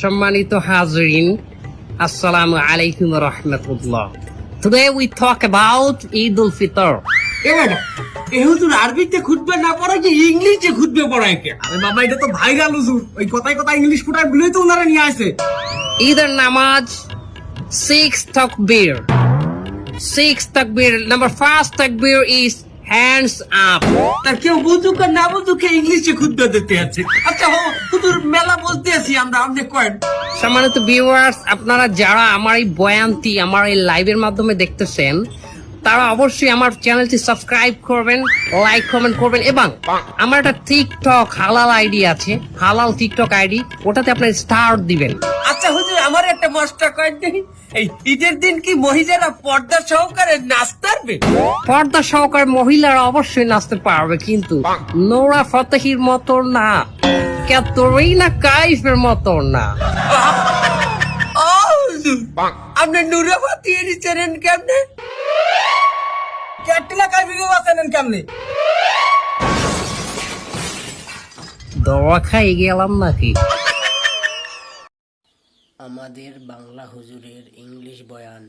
সম্মানিত হাজরিন, আসসালামু আলাইকুম ওয়া রাহমাতুল্লাহ। Today we talk about Eid al-Fitr. এ হুজুর আরবিতে খুতবা না পড়ায় কি ইংলিশে খুতবা পড়ায় কে? আরে বাবা এটা তো ভাইরাল হুজুর, ওই কথায় কথায় ইংলিশ ফুটায় বলেই তো ওনারা নিয়ে আসে। Either নামাজ 6 takbir. 6 takbir. Number first takbir is hands up. তার কেউ বুঝুক আর না বুঝুক ইংলিশে খুতবা দিতে আছে। আচ্ছা হুজুর মেলা বলতে আছি আমরা, আপনি কয়েন। সম্মানিত ভিউয়ার্স, আপনারা যারা আমার এই বয়ানটি আমার এই লাইভের মাধ্যমে দেখতেছেন, তারা অবশ্যই আমার চ্যানেলটি সাবস্ক্রাইব করবেন, লাইক কমেন্ট করবেন, এবং আমার একটা টিকটক হালাল আইডি আছে, হালাল টিকটক আইডি, ওটাতে আপনার স্টার দিবেন। আচ্ছা হুজুর আমার একটা মশটা কয়েন দেখি, এই ঈদের দিন কি মহিলারা পর্দা সহকারে নাচতে পারবে? পর্দা সহকারে মহিলারা অবশ্যই নাচতে পারবে, কিন্তু নোরা ফতেহির মতো না, ক্যাটরিনা কাইফের মতো না। আপনি নুরাফাতি এর চেনেন কেমনে? ক্যাটরিনা কাইফকে চেনেন কেমনে? দোয়া খাই গেলাম নাকি? আমাদের বাংলা হুজুরের ইংলিশ বয়ান